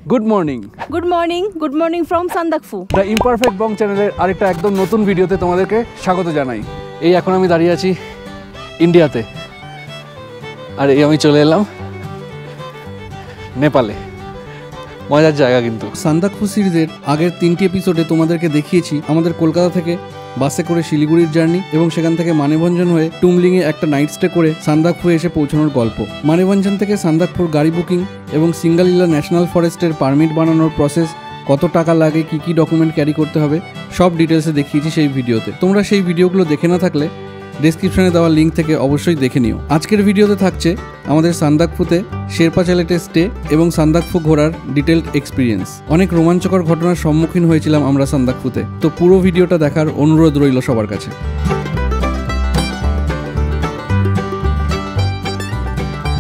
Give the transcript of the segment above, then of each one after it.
Good morning. Good morning, good morning from Sandakphu. The imperfect bong চ্যানেলের আরেকটা একদম নতুন ভিডিওতে তোমাদেরকে স্বাগত জানাই। এই এখন আমি দাঁড়িয়ে আছি ইন্ডিয়াতে, আর এই আমি চলে এলাম নেপালে। মজার জায়গা কিন্তু। সান্দাকফু সিরিজের আগের 3টি এপিসোডে তোমাদেরকে দেখিয়েছি আমাদের কলকাতা থেকে বাসে করে শিলিগুড়ির জার্নি এবং সেখান থেকে মানেভঞ্জন হয়ে টুমলিংয়ে একটা নাইট স্টে করে সান্দাকফু এসে পৌঁছানোর গল্প। মানেভঞ্জন থেকে সান্দাকফুর গাড়ি বুকিং এবং সিঙ্গালিলা ন্যাশনাল ফরেস্টের পারমিট বানানোর প্রসেস, কত টাকা লাগে, কি কি ডকুমেন্ট ক্যারি করতে হবে, সব ডিটেলসে দেখিয়েছি সেই ভিডিওতে। তোমরা সেই ভিডিওগুলো দেখে না থাকলে ডেসক্রিপশনে দেওয়া লিঙ্ক থেকে অবশ্যই দেখে নিও। আজকের ভিডিওতে থাকছে আমাদের সান্দাকফুতে শেরপা চ্যালেটের স্টে এবং সান্দাকফু ঘোরার ডিটেলড এক্সপিরিয়েন্স। অনেক রোমাঞ্চকর ঘটনার সম্মুখীন হয়েছিলাম আমরা সান্দাকফুতে, তো পুরো ভিডিওটা দেখার অনুরোধ রইল সবার কাছে।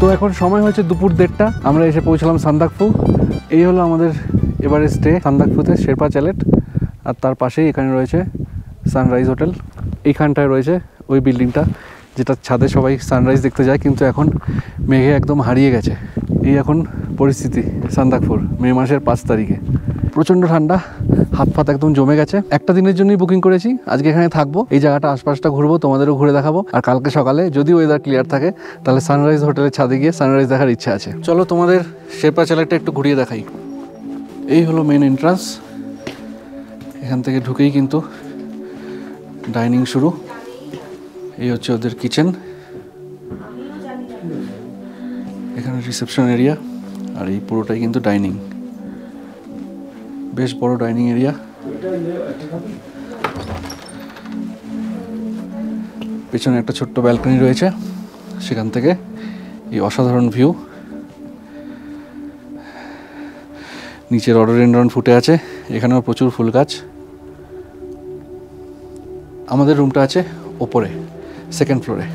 তো এখন সময় হয়েছে দুপুর 1:30, আমরা এসে পৌঁছলাম সান্দাকফু। এই হলো আমাদের এবারে স্টে সান্দাকফুতে, শেরপা চ্যালেট। আর তার পাশেই এখানে রয়েছে সানরাইজ হোটেল। এইখানটায় রয়েছে ওই বিল্ডিংটা যেটা ছাদে সবাই সানরাইজ দেখতে যায়, কিন্তু এখন মেঘে একদম হারিয়ে গেছে। এই এখন পরিস্থিতি সান্দাকফুর মে মাসের 5 তারিখে। প্রচণ্ড ঠান্ডা, হাত ফাত একদম জমে গেছে। একটা দিনের জন্যই বুকিং করেছি, আজকে এখানে থাকবো, এই জায়গাটা আশপাশটা ঘুরবো, তোমাদেরও ঘুরে দেখাবো। আর কালকে সকালে যদি ওয়েদার ক্লিয়ার থাকে তাহলে সানরাইজ হোটেলের ছাদে গিয়ে সানরাইজ দেখার ইচ্ছা আছে। চলো তোমাদের শেরপা চ্যালেটটা একটু ঘুরিয়ে দেখাই। এই হলো মেন এন্ট্রান্স। এখান থেকে ঢুকেই কিন্তু ডাইনিং শুরু। এই হচ্ছে ওদের কিচেন, এখানে রিসেপশন এরিয়া, আর এই পুরোটাই কিন্তু ডাইনিং। বেশ বড় ডাইনিং এরিয়া। পেছনে একটা ছোট্ট ব্যালকনি রয়েছে, সেখান থেকে এই অসাধারণ ভিউ। নিচে রডোডেনড্রন ফুটে আছে, এখানেও প্রচুর ফুল গাছ। আমাদের রুমটা আছে ওপরে, সেকেন্ড ফ্লোরে।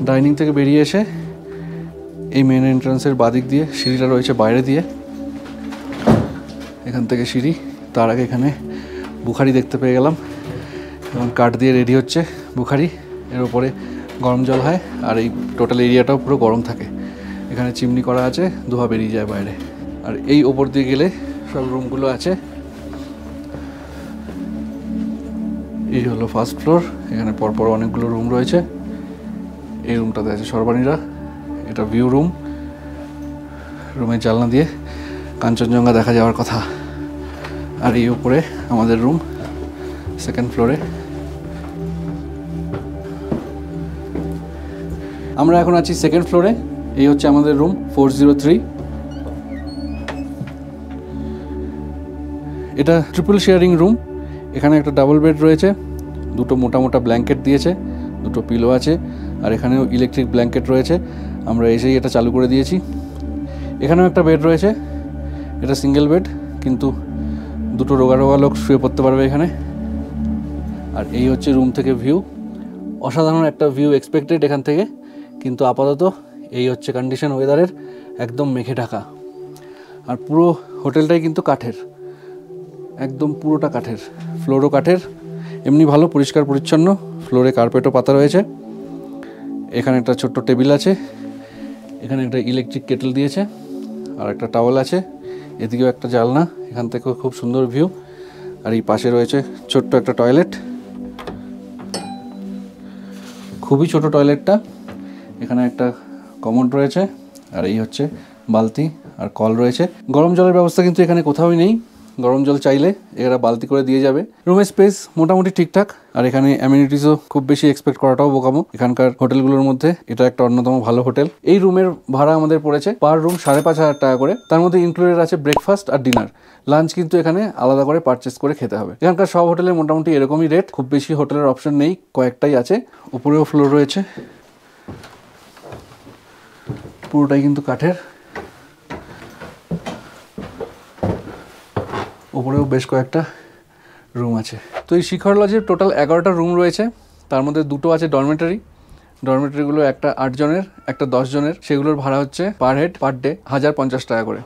ডাইনিং থেকে বেরিয়ে এসে এই মেন এন্ট্রান্সের বাদিক দিয়ে সিঁড়িটা রয়েছে বাইরে দিয়ে, এখান থেকে সিঁড়ি। তার আগে এখানে বুখারি দেখতে পেয়ে গেলাম, এবং কাঠ দিয়ে রেডি হচ্ছে বুখারি। এর উপরে গরম জল হয়, আর এই টোটাল এরিয়াটাও পুরো গরম থাকে। এখানে চিমনি করা আছে, ধোঁয়া বেরিয়ে যায় বাইরে। আর এই ওপর দিয়ে গেলে সব রুমগুলো আছে। এই হলো ফার্স্ট ফ্লোর, এখানে পরপর অনেকগুলো রুম রয়েছে। এই রুমটাতে আছে সর্বাণীরা, এটা ভিউ রুম। রুমের জানলা দিয়ে কাঞ্চনজঙ্ঘা দেখা যাওয়ার কথা। আর এই উপরে আমাদের রুম সেকেন্ড ফ্লোরে। আমরা এখন আছি সেকেন্ড ফ্লোরে। এই হচ্ছে আমাদের রুম 403। এটা ট্রিপল শেয়ারিং রুম। এখানে একটা ডাবল বেড রয়েছে, দুটো মোটা মোটা ব্ল্যাঙ্কেট দিয়েছে, দুটো পিলো আছে, আর এখানেও ইলেকট্রিক ব্ল্যাঙ্কেট রয়েছে। আমরা এসেই এটা চালু করে দিয়েছি। এখানেও একটা বেড রয়েছে, এটা সিঙ্গেল বেড, কিন্তু দুটো রোগা রোগা লোক শুয়ে পড়তে পারবে এখানে। আর এই হচ্ছে রুম থেকে ভিউ। অসাধারণ একটা ভিউ এক্সপেক্টেড এখান থেকে, কিন্তু আপাতত এই হচ্ছে কন্ডিশন ওয়েদারের, একদম মেঘে ঢাকা। আর পুরো হোটেলটাই কিন্তু কাঠের, একদম পুরোটা কাঠের, ফ্লোরও কাঠের। এমনি ভালো পরিষ্কার পরিচ্ছন্ন, ফ্লোরে কার্পেটও পাতা রয়েছে। এখানে একটা ছোট্ট টেবিল আছে, এখানে একটা ইলেকট্রিক কেটল দিয়েছে, আর একটা টাওয়েল আছে। এদিকেও একটা জানলা, এখান থেকেও খুব সুন্দর ভিউ। আর এই পাশে রয়েছে ছোট্ট একটা টয়লেট, খুবই ছোট টয়লেটটা। এখানে একটা কমোড রয়েছে, আর এই হচ্ছে বালতি আর কল রয়েছে। গরম জলের ব্যবস্থা কিন্তু এখানে কোথাওই নেই, গরম জল চাইলে এরা বালতি করে দিয়ে যাবে। রুমের স্পেস মোটামুটি ঠিকঠাক, আর এখানে অ্যামিনিটিসও খুব বেশি এক্সপেক্ট করাটাও বোকামো। এখানকার হোটেলগুলোর মধ্যে এটা একটা অন্যতম ভালো হোটেল। এই রুমের ভাড়া আমাদের পড়েছে পার রুম 5,500 টাকা করে। তার মধ্যে ইনক্লুডেড আছে ব্রেকফাস্ট আর ডিনার। লাঞ্চ কিন্তু এখানে আলাদা করে পারচেস করে খেতে হবে। এখানকার সব হোটেলে মোটামুটি এরকমই রেট, খুব বেশি হোটেলের অপশন নেই, কয়েকটাই আছে। উপরেও ফ্লোর রয়েছে, পুরোটাই কিন্তু কাঠের। উপরেও বেশ কয়েকটা রুম আছে। তো এই শিখর লজের টোটাল 11টা রুম রয়েছে, তার মধ্যে দুটো আছে ডরমেটরি। ডরমেটরিগুলো একটা 8 জনের, একটা 10 জনের। সেগুলোর ভাড়া হচ্ছে পার হেড পার ডে 1,050 টাকা করে।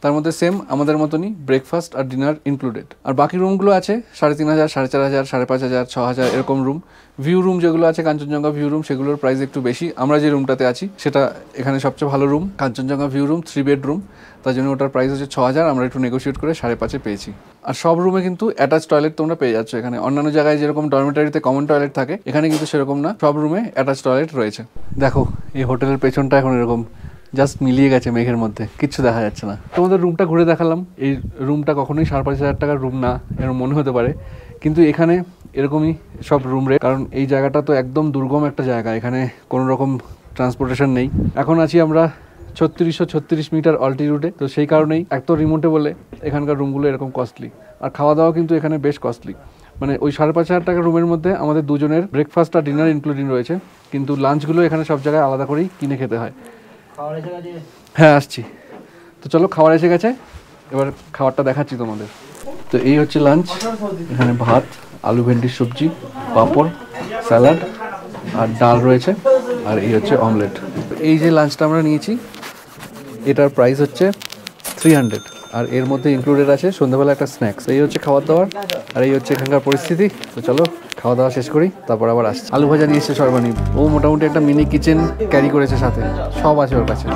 তার মধ্যে সেম আমাদের মতনই ব্রেকফাস্ট আর ডিনার ইনক্লুডেড। আর বাকি রুমগুলো আছে 3,500, 4,500, 5,500, 6,000 এরকম রুম। ভিউ রুম যেগুলো আছে কাঞ্চনজঙ্ঘা ভিউ রুম, সেগুলোর প্রাইস একটু বেশি। আমরা যে রুমটাতে আছি সেটা এখানে সবচেয়ে ভালো room, Kanchenjunga view room, 3 bedroom, তার জন্য ওটার প্রাইস হচ্ছে 6,000। আমরা একটু নেগোশিয়েট করে 5,500 পেয়েছি। আর সব রুমে কিন্তু অ্যাটাচ টয়লেট তোমরা পেয়ে যাচ্ছ এখানে। অন্যান্য জায়গায় যেরকম ডরমিটরিতে কমন টয়লেট থাকে, এখানে কিন্তু সেরকম না, সব রুমে অ্যাটাচ টয়লেট রয়েছে। দেখো এই হোটেলের পেছনটা এখন এরকম জাস্ট মিলিয়ে গেছে মেঘের মধ্যে, কিচ্ছু দেখা যাচ্ছে না। তোমাদের রুমটা ঘুরে দেখালাম। এই রুমটা কখনোই 5,500 টাকার রুম না, এরকম মনে হতে পারে, কিন্তু এখানে এরকমই সব রুম রেট। কারণ এই জায়গাটা তো একদম দুর্গম একটা জায়গা, এখানে কোনো রকম ট্রান্সপোর্টেশন নেই। এখন আছি আমরা 3636 মিটার অল্টিটিউডে, তো সেই কারণেই এত রিমোটে বলে এখানকার রুমগুলো এরকম কস্টলি। আর খাওয়া দাওয়া কিন্তু এখানে বেশ কস্টলি, মানে ওই 5,500 টাকার রুমের মধ্যে আমাদের দুজনের ব্রেকফাস্ট আর ডিনার ইনক্লুডিং রয়েছে, কিন্তু লাঞ্চগুলো এখানে সব জায়গায় আলাদা করেই কিনে খেতে হয়। হ্যাঁ আসছি, তো চলো খাবার এসে গেছে, এবার খাবারটা দেখাচ্ছি তোমাদের। তো এই হচ্ছে লাঞ্চ, এখানে ভাত, আলু ভেন্ডির সবজি, পাঁপড়, স্যালাড আর ডাল রয়েছে, আর এই হচ্ছে অমলেট। এই যে লাঞ্চটা আমরা নিয়েছি এটার প্রাইস হচ্ছে 300, আর এর মধ্যে ইনক্লুডেড আছে সন্ধ্যাবেলা একটা স্ন্যাক্স। এই হচ্ছে খাবার দাবার, আর এই হচ্ছে এখানকার পরিস্থিতি। তো চলো খাওয়া দাওয়া শেষ করি, তারপর আবার আসছি। আলু ভাজা নিয়ে এসছে সর্বাণী, ও মোটামুটি একটা মিনি কিচেন ক্যারি করেছে সাথে, সব আছে ওর কাছে।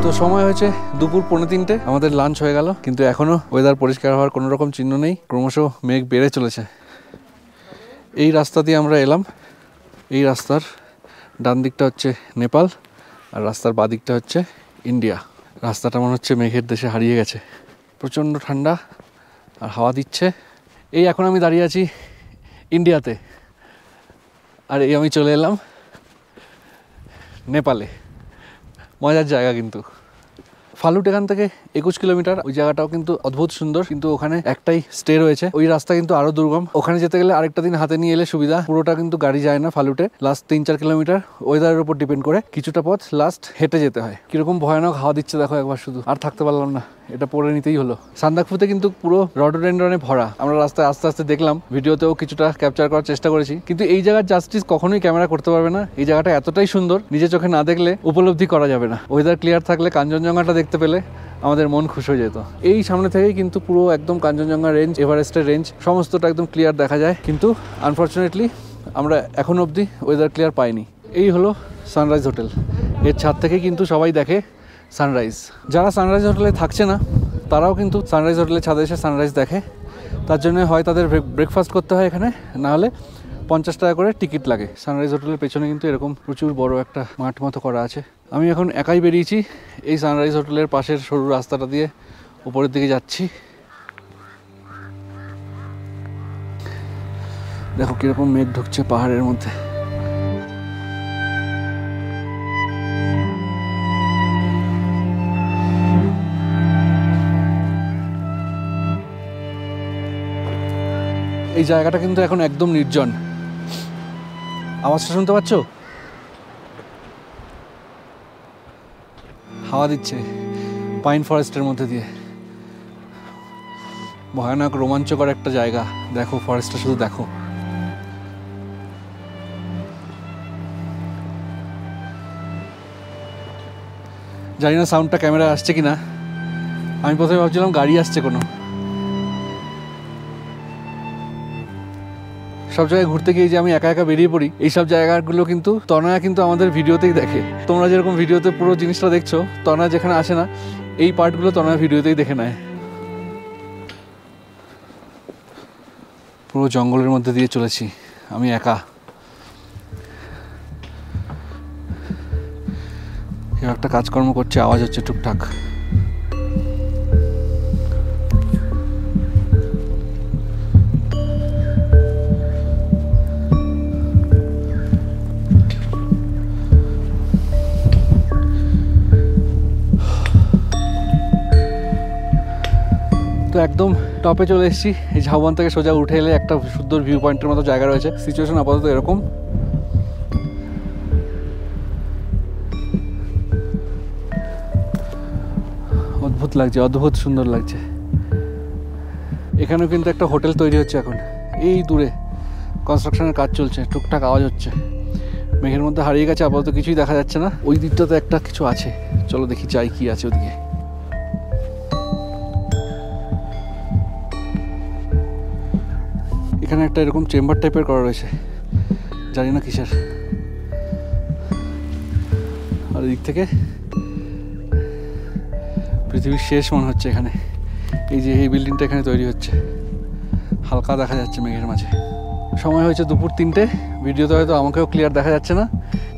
তো সময় হয়েছে দুপুর 2:45, আমাদের লাঞ্চ হয়ে গেল, কিন্তু এখনো ওয়েদার পরিষ্কার হওয়ার কোনো রকম চিহ্ন নেই, ক্রমশ মেঘ বেড়ে চলেছে। এই রাস্তা দিয়ে আমরা এলাম, এই রাস্তার ডান দিকটা হচ্ছে নেপাল আর রাস্তার বাঁ দিকটা হচ্ছে ইন্ডিয়া। রাস্তাটা মনে হচ্ছে মেঘের দেশে হারিয়ে গেছে, প্রচণ্ড ঠান্ডা আর হাওয়া দিচ্ছে। এই এখন আমি দাঁড়িয়ে আছি ইন্ডিয়াতে, আর এই আমি চলে এলাম নেপালে। মজার জায়গা কিন্তু। ফালুট এখান থেকে 21 কিলোমিটার, ওই জায়গাটাও কিন্তু অদ্ভুত সুন্দর, কিন্তু ওখানে একটাই স্টে রয়েছে। ওই রাস্তা কিন্তু আরো দুর্গম, ওখানে যেতে গেলে আরেকটা দিন হাতে নিয়ে এলে সুবিধা। পুরোটা কিন্তু গাড়ি যায় না ফালুটে, লাস্ট 3-4 কিলোমিটার ওয়েদারের উপর ডিপেন্ড করে কিছুটা পথ লাস্ট হেঁটে যেতে হয়। কিরকম ভয়ানক হাওয়া দিচ্ছে দেখো একবার, শুধু আর থাকতে পারলাম না, এটা পরে নিতেই হলো। সান্দাকফুতে কিন্তু পুরো রডোডেন্ড্রনে ভরা, আমরা রাস্তায় আস্তে আস্তে দেখলাম, ভিডিওতেও কিছুটা ক্যাপচার করার চেষ্টা করেছি, কিন্তু এই জায়গার জাস্টিস কখনোই ক্যামেরা করতে পারবে না। এই জায়গাটা এতটাই সুন্দর, নিজে চোখে না দেখলে উপলব্ধি করা যাবে না। ওয়েদার ক্লিয়ার থাকলে কাঞ্চনজঙ্ঘাটা দেখতে পেলে আমাদের মন খুশি হয়ে যেত। এই সামনে থেকেই কিন্তু পুরো একদম কাঞ্চনজঙ্ঘা রেঞ্জ, এভারেস্টের রেঞ্জ সমস্তটা একদম ক্লিয়ার দেখা যায়, কিন্তু আনফর্চুনেটলি আমরা এখন অবধি ওয়েদার ক্লিয়ার পাইনি। এই হলো সানরাইজ হোটেল, এর ছাদ থেকে কিন্তু সবাই দেখে সানরাইজ। যারা সানরাইজ হোটেলে থাকছে না তারাও কিন্তু সানরাইজ হোটেলের ছাদে এসে সানরাইজ দেখে, তার জন্য হয় তাদের ব্রেকফাস্ট করতে হয় এখানে, না হলে 50 টাকা করে টিকিট লাগে। সানরাইজ হোটেলের পেছনে কিন্তু এরকম প্রচুর বড় একটা মাঠ মতো করা আছে। আমি এখন একাই বেরিয়েছি এই সানরাইজ হোটেলের পাশের সরু রাস্তাটা দিয়ে উপরের দিকে যাচ্ছি। দেখো কিরকম মেঘ ঢুকছে পাহাড়ের মধ্যে। এই জায়গাটা কিন্তু এখন একদম নির্জন। আওয়াজটা শুনতে পাচ্ছ? হাওয়া দিচ্ছে পাইন ফরেস্টের মধ্যে দিয়ে, ভয়ানক রোমাঞ্চকর একটা জায়গা। দেখো ফরেস্টটা শুধু দেখো। জানি না সাউন্ডটা ক্যামেরা আসছে কিনা, আমি প্রথমে ভাবছিলাম গাড়ি আসছে কোনো। সব জায়গায় ঘুরতে গিয়ে যে আমি একা একা বেরিয়ে পড়ি, এইসব জায়গাগুলো কিন্তু তনয়া কিন্তু আমাদের ভিডিওতেই দেখে। তোমরা যেরকম ভিডিওতে পুরো জিনিসটা দেখছো, তনয়া যেখানে আসে না এই পার্টগুলো তনয়া ভিডিওতেই দেখে নেয়। পুরো জঙ্গলের মধ্যে দিয়ে চলেছি আমি একা। কেউ একটা কাজকর্ম করছে, আওয়াজ হচ্ছে টুকটাক। তো একদম টপে চলে এসেছি। এই ঝাউবন থেকে সোজা উঠে এলে একটা সুন্দর ভিউ পয়েন্টের মতো জায়গা রয়েছে। সিচুয়েশন আপাতত এরকম। অদ্ভুত লাগছে, অদ্ভুত সুন্দর লাগছে। এখানেও কিন্তু একটা হোটেল তৈরি হচ্ছে এখন, এই দূরে কনস্ট্রাকশনের কাজ চলছে, টুকটাক আওয়াজ হচ্ছে। মেঘের মধ্যে হারিয়ে গেছে, আপাতত কিছুই দেখা যাচ্ছে না। ওই দিকটাতে একটা কিছু আছে, চলো দেখি যাই কি আছে ওদিকে। এখানে একটা এরকম চেম্বার টাইপের করা রয়েছে, জানি না কিসের। আর দিক থেকে পৃথিবীর শেষ মনে হচ্ছে এখানে। এই যে এই বিল্ডিংটা এখানে তৈরি হচ্ছে, হালকা দেখা যাচ্ছে মেঘের মাঝে। সময় হয়েছে দুপুর 3টে। ভিডিওতে হয়তো আমাকেও ক্লিয়ার দেখা যাচ্ছে না,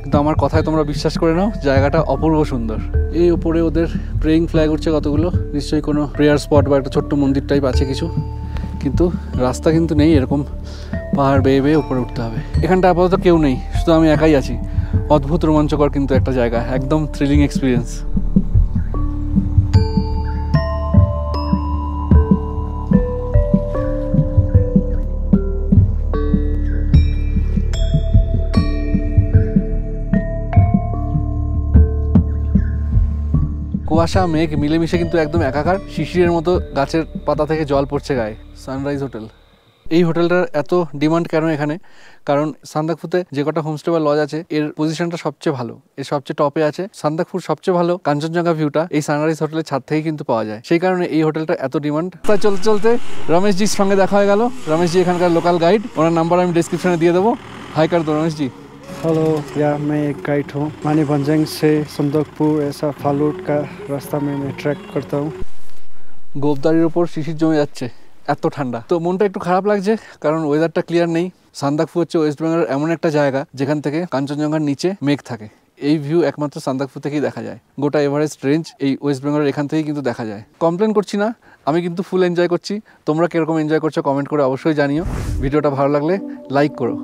কিন্তু আমার কথায় তোমরা বিশ্বাস করে নাও, জায়গাটা অপূর্ব সুন্দর। এই উপরে ওদের প্রেয়িং ফ্ল্যাগ উঠছে কতগুলো, নিশ্চয়ই কোনো প্রেয়ার স্পট বা একটা ছোট্ট মন্দির টাইপ আছে কিছু, কিন্তু রাস্তা কিন্তু নেই, এরকম পাহাড় বেয়ে বেয়ে উপরে উঠতে হবে। এখানটা আপাতত কেউ নেই, শুধু আমি একাই আছি। অদ্ভুত রোমাঞ্চকর কিন্তু একটা জায়গা, একদম থ্রিলিং এক্সপিরিয়েন্স। কুয়াশা মেঘ মিলেমিশে কিন্তু একদম একাকার, শিশিরের মতো গাছের পাতা থেকে জল পড়ছে গায়ে। সানরাইজ হোটেল, এই হোটেলটার এত ডিমান্ড কেন এখানে? কারণ সান্দাকফুতে যে কটা হোমস্টে বা লজ আছে, এর পজিশনটা সবচেয়ে ভালো, এর সবচেয়ে টপে আছে। সান্দাকফুর সবচেয়ে ভালো কাঞ্চনজঙ্ঘা ভিউটা এই সানরাইজ হোটেলের ছাদ থেকেই কিন্তু পাওয়া যায়, সেই কারণে এই হোটেলটা এত ডিমান্ড। তাই চলতে চলতে রমেশজির সঙ্গে দেখা হয়ে গেল। রমেশজি এখানকার লোকাল গাইড, ওনার নাম্বার আমি ডিসক্রিপশনে দিয়ে দেবো। হাই कर दो रमेश जी। हेलो यार, मैं एक गाइड हूँ। मानीभंजंग से संदकपुर ऐसा फालूट का रास्ता में मैं ट्रैक करता हूँ। গোবদারির ওপর শিশির জমে যাচ্ছে, এত ঠান্ডা। তো মনটা একটু খারাপ লাগছে, কারণ ওয়েদারটা ক্লিয়ার নেই। সান্দাকফু হচ্ছে ওয়েস্ট বেঙ্গলের এমন একটা জায়গা যেখান থেকে কাঞ্চনজঙ্ঘার নিচে মেঘ থাকে। এই ভিউ একমাত্র সান্দাকফু থেকেই দেখা যায়। গোটা এভারেস্ট রেঞ্জ এই ওয়েস্ট বেঙ্গলের এখান থেকেই কিন্তু দেখা যায়। কমপ্লেন করছি না, আমি কিন্তু ফুল এনজয় করছি। তোমরা কীরকম এনজয় করছো কমেন্ট করে অবশ্যই জানিও। ভিডিওটা ভালো লাগলে লাইক করো।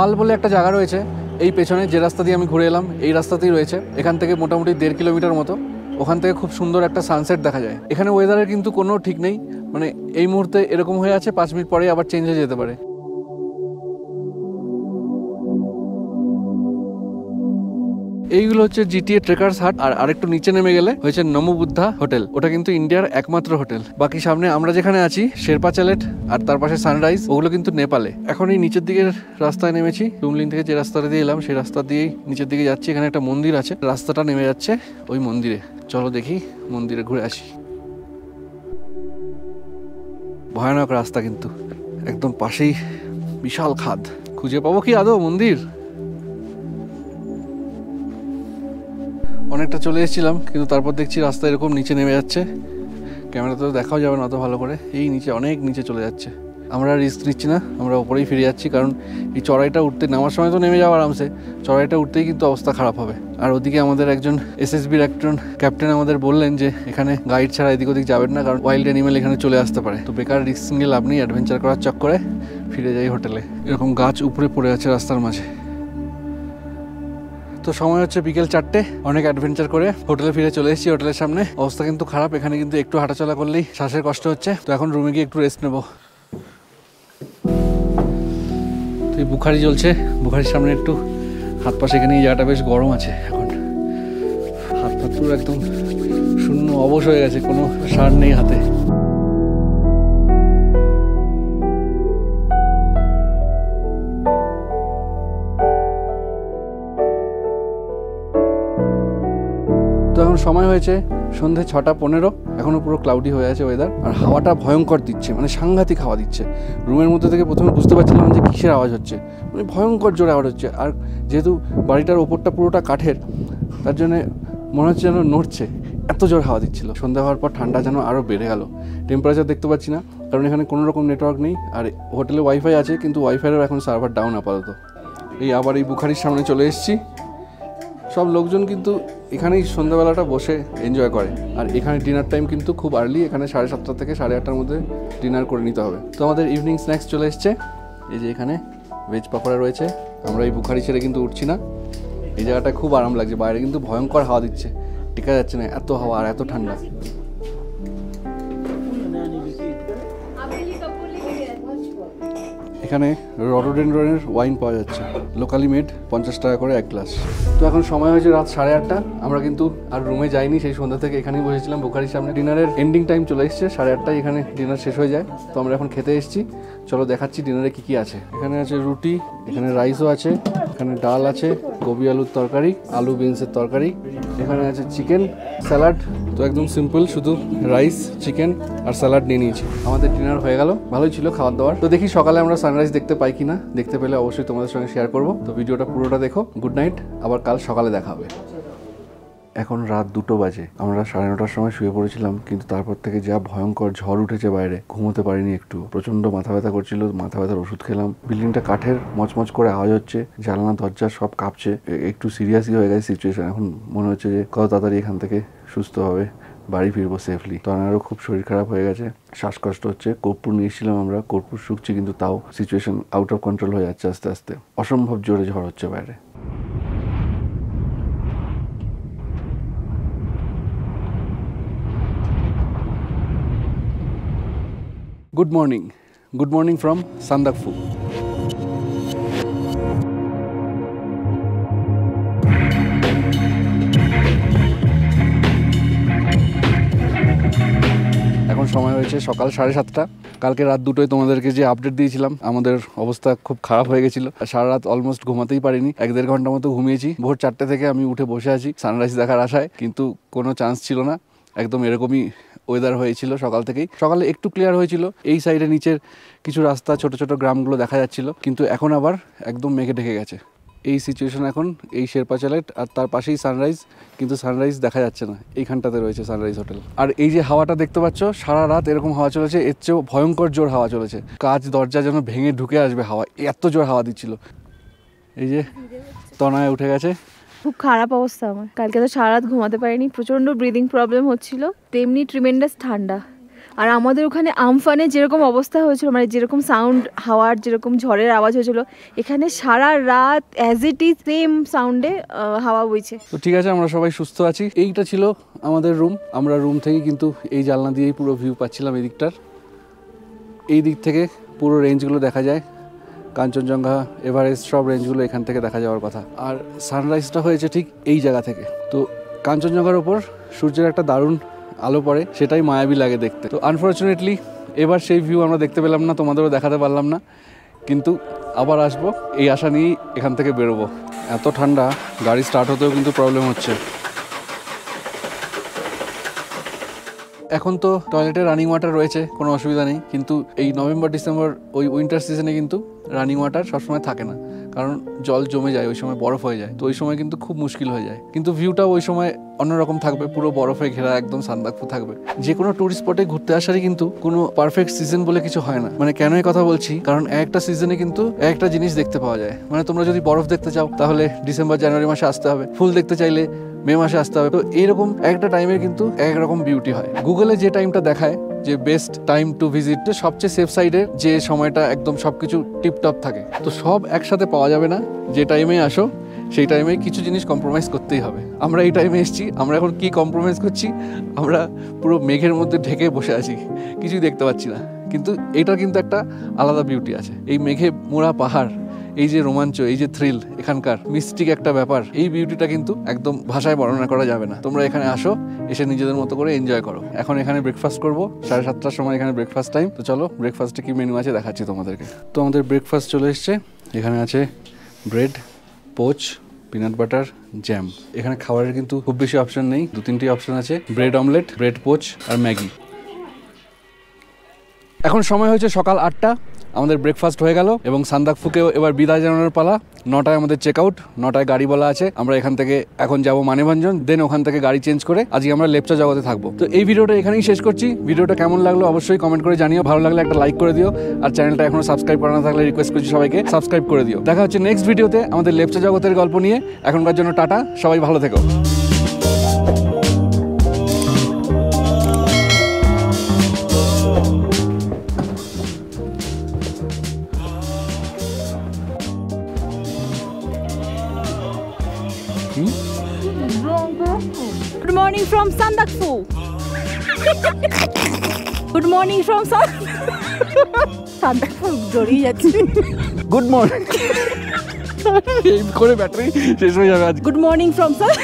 আল বলে একটা জায়গা রয়েছে এই পেছনে, যে রাস্তা দিয়ে আমি ঘুরে এলাম এই রাস্তাতেই রয়েছে। এখান থেকে মোটামুটি 1.5 কিলোমিটার মতো। ওখান থেকে খুব সুন্দর একটা সানসেট দেখা যায়। এখানে ওয়েদারের কিন্তু কোনো ঠিক নেই, মানে এই মুহূর্তে এরকম হয়ে আছে, 5 মিনিট পরে আবার চেঞ্জ হয়ে যেতে পারে। এইগুলো হচ্ছে জিটিএ ট্রেকার্স হাট। আর আরেকটু নিচে নেমে গেলে হয়েছে নমো বুদ্ধা হোটেল, ওটা কিন্তু ইন্ডিয়ার একমাত্র হোটেল। বাকি সামনে আমরা যেখানে আছি শেরপা চ্যালেট, আর তার পাশে সানরাইজ, ওগুলো কিন্তু নেপালে। এখন এই নিচের দিকের রাস্তায় নেমেছি, টুমলিন থেকে যে রাস্তাটা দিয়ে এলাম সেই রাস্তা দিয়েই নিচের দিকে যাচ্ছি। এখানে একটা মন্দির আছে, রাস্তাটা নেমে যাচ্ছে ওই মন্দিরে। চলো দেখি মন্দিরে ঘুরে আসি। ভয়ানক রাস্তা কিন্তু, একদম পাশেই বিশাল খাদ। খুঁজে পাবো কি আদৌ মন্দির? অনেকটা চলে এসেছিলাম, কিন্তু তারপর দেখছি রাস্তা এরকম নিচে নেমে যাচ্ছে। ক্যামেরাতে তো দেখাও যাবে না অত ভালো করে, এই নিচে অনেক নিচে চলে যাচ্ছে। আমরা রিস্ক নিচ্ছি না, আমরা ওপরেই ফিরে যাচ্ছি, কারণ এই চড়াইটা উঠতে নামার সময় তো নেমে যাওয়া আরামসে, চড়াইটা উঠতেই কিন্তু অবস্থা খারাপ হবে। আর ওদিকে আমাদের একজন এসএসবির একজন ক্যাপ্টেন আমাদের বললেন যে এখানে গাইড ছাড়া এদিক ওদিক যাবেন না, কারণ ওয়াইল্ড অ্যানিমেল এখানে চলে আসতে পারে। তো বেকার রিস্ক নিয়ে লাভ নেই, অ্যাডভেঞ্চার করার চক্করে ফিরে যাই হোটেলে। এরকম গাছ উপরে পড়ে আছে রাস্তার মাঝে। তো সময় হচ্ছে বিকেল 4টে, অনেক অ্যাডভেঞ্চার করে হোটেলে ফিরে চলে এসেছি। হোটেলের সামনে অবস্থা কিন্তু খারাপ, এখানে কিন্তু একটু হাঁটাচলা করলেই শ্বাসের কষ্ট হচ্ছে। তো এখন রুমে গিয়ে একটু রেস্ট নেবো। তো এই বুখারি জ্বলছে, বুখারির সামনে একটু হাত পা সেখানে, এই জায়গাটা বেশ গরম আছে এখন। হাত পা পুরো একদম শূন্য, অবশ হয়ে গেছে, কোনো সার নেই হাতে। এখন সময় হয়েছে সন্ধ্যে 6:15, এখনও পুরো ক্লাউডি হয়ে আছে ওয়েদার, আর হাওয়াটা ভয়ঙ্কর দিচ্ছে, মানে সাংঘাতিক হাওয়া দিচ্ছে। রুমের মধ্যে থেকে প্রথমে বুঝতে পারছিলাম যে কিসের আওয়াজ হচ্ছে, মানে ভয়ঙ্কর জোরে আওয়াজ হচ্ছে। আর যেহেতু বাড়িটার ওপরটা পুরোটা কাঠের, তার জন্য মনে হচ্ছে যেন নড়ছে, এত জোর হাওয়া দিচ্ছিল। সন্ধ্যা হওয়ার পর ঠান্ডা যেন আরও বেড়ে গেল। টেম্পারেচার দেখতে পাচ্ছি না, কারণ এখানে কোনো রকম নেটওয়ার্ক নেই। আর হোটেলে ওয়াইফাই আছে, কিন্তু ওয়াইফাইয়েরও এখন সার্ভার ডাউন আপাতত। এই আবার এই বুখারির সামনে চলে এসেছি। সব লোকজন কিন্তু এখানেই সন্ধ্যাবেলাটা বসে এনজয় করে। আর এখানে ডিনার টাইম কিন্তু খুব আর্লি, এখানে 7:30 থেকে 8:30 মধ্যে ডিনার করে নিতে হবে। তো আমাদের ইভিনিং স্ন্যাক্স চলে এসছে। এই যে এখানে ভেজ পাকোড়া রয়েছে। আমরা এই বুখারি ছেড়ে কিন্তু উঠছি না, এই জায়গাটা খুব আরাম লাগছে। বাইরে কিন্তু ভয়ঙ্কর হাওয়া দিচ্ছে, টিকা যাচ্ছে না, এত হাওয়া আর এত ঠান্ডা। এখানে রডোডেনড্রনের ওয়াইন পাওয়া যাচ্ছে, লোকালি মেড, 50 টাকা করে 1 গ্লাস। তো এখন সময় হয়েছে রাত 8:30। আমরা কিন্তু আর রুমে যাইনি, সেই সন্ধ্যা থেকে এখানেই বসেছিলাম বুখারির সামনে। ডিনারের এন্ডিং টাইম চলে এসেছে, 8:30 এখানে ডিনার শেষ হয়ে যায়। তো আমরা এখন খেতে এসেছি, চলো দেখাচ্ছি ডিনারে কি কি আছে। এখানে আছে রুটি, এখানে রাইসও আছে, এখানে ডাল আছে, গোবি আলুর তরকারি, আলু বিনসের তরকারি, এখানে আছে চিকেন, স্যালাড। তো একদম সিম্পল, শুধু রাইস, চিকেন আর স্যালাড নিয়ে নিয়েছি। আমাদের ডিনার হয়ে গেল, ভালোই ছিল খাবার দাবার। তো দেখি সকালে আমরা সানরাইজ দেখতে পাই কিনা, দেখতে পেলে অবশ্যই তোমাদের সঙ্গে শেয়ার করব। তো ভিডিওটা পুরোটা দেখো। গুড নাইট, আবার কাল সকালে দেখা হবে। এখন রাত 2টো বাজে। আমরা 9:30টার সময় শুয়ে পড়েছিলাম, কিন্তু তারপর থেকে যা ভয়ঙ্কর ঝড় উঠেছে বাইরে, ঘুমোতে পারিনি একটু। প্রচন্ড মাথা ব্যথা করছিল, মাথা ব্যথার ওষুধ খেলাম। বিল্ডিংটা কাঠের, মচমচ করে আওয়াজ হচ্ছে, জানলা দরজা সব কাঁপছে। একটু সিরিয়াসই হয়ে গেছে সিচুয়েশন। এখন মনে হচ্ছে যে কত তাড়াতাড়ি এখান থেকে সুস্থ হবে, বাড়ি ফিরবো সেফলি। তো আমারও খুব শরীর খারাপ হয়ে গেছে, শ্বাসকষ্ট হচ্ছে। কর্পূর নিয়ে এসেছিলাম আমরা, কর্পূর শুকছি, কিন্তু তাও সিচুয়েশন আউট অফ কন্ট্রোল হয়ে যাচ্ছে আস্তে আস্তে। অসম্ভব জোরে ঝড় হচ্ছে বাইরে। Good morning from Sandakphu. এখন সময় হয়েছে সকাল 7:30। কালকে রাত 2টোয় তোমাদেরকে যে আপডেট দিয়েছিলাম, আমাদের অবস্থা খুব খারাপ হয়ে গেছিল। সারা রাত অলমোস্ট ঘুমাতেই পারিনি, 1-1.5 ঘন্টা মতো ঘুমিয়েছি। ভোর 4টে থেকে আমি উঠে বসে আছি সানরাইজ দেখার আশায়, কিন্তু কোনো চান্স ছিল না। একদম এরকমই ওয়েদার হয়েছিল সকাল থেকেই। সকালে একটু ক্লিয়ার হয়েছিল, এই সাইডে নিচের কিছু রাস্তা, ছোট ছোট গ্রামগুলো দেখা যাচ্ছিল, কিন্তু এখন আবার একদম মেঘে ঢেকে গেছে। এই সিচুয়েশন এখন, এই শেরপা চ্যালেট আর তার পাশেই সানরাইজ, কিন্তু সানরাইজ দেখা যাচ্ছে না। এইখানটাতে রয়েছে সানরাইজ হোটেল। আর এই যে হাওয়াটা দেখতে পাচ্ছ, সারা রাত এরকম হাওয়া চলেছে, এর চেয়েও ভয়ঙ্কর জোর হাওয়া চলেছে। কাঁচ দরজা যেন ভেঙে ঢুকে আসবে হাওয়া, এত জোর হাওয়া দিচ্ছিল। এই যে তনয় উঠে গেছে। খুব খারাপ অবস্থা আমার। কালকে তো সারা রাত ঘুমাতে পারিনি, প্রচণ্ড ব্রিদিং প্রবলেম হচ্ছিল, তেমনি ট্রিমেন্ডাস ঠান্ডা। আর আমাদের ওখানে আমফানে যেরকম অবস্থা হয়েছিল, মানে যেরকম সাউন্ড, হাওয়ার যেরকম ঝড়ের আওয়াজ হয়েছিল, এখানে সারা রাত অ্যাজ ইট ইজ সেম সাউন্ডে হাওয়া বইছে। তো ঠিক আছে, আমরা সবাই সুস্থ আছি। এইটা ছিল আমাদের রুম। আমরা রুম থেকে কিন্তু এই জানলা দিয়েই পুরো ভিউ পাচ্ছিলাম এই দিকটার। এই দিক থেকে পুরো রেঞ্জগুলো দেখা যায়, কাঞ্চনজঙ্ঘা, এভারেস্ট, সব রেঞ্জগুলো এখান থেকে দেখা যাওয়ার কথা। আর সানরাইজটা হয়েছে ঠিক এই জায়গা থেকে। তো কাঞ্চনজঙ্ঘার ওপর সূর্যের একটা দারুণ আলো পড়ে, সেটাই মায়াবী লাগে দেখতে। তো আনফর্চুনেটলি এবার সেই ভিউ আমরা দেখতে পেলাম না, তোমাদেরও দেখাতে পারলাম না, কিন্তু আবার আসবো এই আশা নিয়েই এখান থেকে বেরোবো। এত ঠান্ডা, গাড়ি স্টার্ট হতেও কিন্তু প্রবলেম হচ্ছে। এখন তো টয়লেটে রানিং ওয়াটার রয়েছে, কোনো অসুবিধা নেই, কিন্তু এই নভেম্বর ডিসেম্বর ওই উইন্টার সিজনে কিন্তু রানিং ওয়াটার সবসময় থাকে না, কারণ জল জমে যায়, ওই সময় বরফ হয়ে যায়। তো ওই সময় কিন্তু খুব মুশকিল হয়ে যায়, কিন্তু ভিউটাও ওই সময় অন্যরকম থাকবে, পুরো বরফে ঘেরা একদম সান্দাকফু থাকবে। যে কোনো টুরিস্ট স্পটে ঘুরতে আসারই কিন্তু কোনো পারফেক্ট সিজন বলে কিছু হয় না। মানে কেন এই কথা বলছি, কারণ একটা সিজনে কিন্তু একটা জিনিস দেখতে পাওয়া যায়। মানে তোমরা যদি বরফ দেখতে চাও তাহলে ডিসেম্বর জানুয়ারি মাসে আসতে হবে, ফুল দেখতে চাইলে মে মাসে আসতে হবে। তো এইরকম একটা টাইমের কিন্তু এক রকম বিউটি হয়। গুগলে যে টাইমটা দেখায় যে বেস্ট টাইম টু ভিজিট, সবচেয়ে সেফ সাইডের যে সময়টা একদম সবকিছু টিপটপ থাকে, তো সব একসাথে পাওয়া যাবে না। যে টাইমে আসো সেই টাইমে কিছু জিনিস কম্প্রোমাইজ করতেই হবে। আমরা এই টাইমে এসেছি, আমরা এখন কি কম্প্রোমাইজ করছি, আমরা পুরো মেঘের মধ্যে ঢেকে বসে আছি, কিছুই দেখতে পাচ্ছি না, কিন্তু এটার কিন্তু একটা আলাদা বিউটি আছে। এই মেঘে মোড়া পাহাড়, এই যে রোমাঞ্চ, এই যে থ্রিল, এখানকার মিস্টিক একটা ব্যাপার, এই বিউটিটা কিন্তু একদম ভাষায় বর্ণনা করা যাবে না। তোমরা এখানে আসো, এসে নিজেদের মতো করে এনজয় করো। এখন এখানে ব্রেকফাস্ট করবো, 7:30টার সময় এখানে ব্রেকফাস্ট টাইম। তো চলো ব্রেকফাস্টে কি মেনু আছে দেখাচ্ছি তোমাদেরকে। তো আমাদের ব্রেকফাস্ট চলে এসছে। এখানে আছে bread, poach, peanut butter, jam. এখানে খাবারের কিন্তু খুব বেশি অপশন নেই, 2-3টি অপশন আছে, ব্রেড অমলেট, ব্রেড পোচ আর ম্যাগি। এখন সময় হয়েছে সকাল 8টা। আমাদের ব্রেকফাস্ট হয়ে গেল এবং সান্দাকফুকেও এবার বিদায় জানানোর পালা। 9টায় আমাদের চেক আউট, 9টায় গাড়ি বলা আছে। আমরা এখান থেকে এখন যাব মানেভঞ্জন, দেন ওখান থেকে গাড়ি চেঞ্জ করে আজকে আমরা লেপচা জগতে থাকবো। তো এই ভিডিওটা এখানেই শেষ করছি। ভিডিওটা কেমন লাগলো অবশ্যই কমেন্ট করে জানিও, ভালো লাগলে একটা লাইক করে দিও, আর চ্যানেলটা এখনো সাবস্ক্রাইব করা না থাকলে রিকোয়েস্ট করছি সবাইকে সাবস্ক্রাইব করে দিও। দেখা হচ্ছে নেক্সট ভিডিওতে আমাদের লেপচা জগতের গল্প নিয়ে। এখনকার জন্য টাটা, সবাই ভালো থেকো। Good morning from Sandakphu. Good morning from Sandakphu জড়িয়ে যাচ্ছে। Good morning. এই করে ব্যাটারি শেষ হয়ে যাবে আজ। Good morning from sir.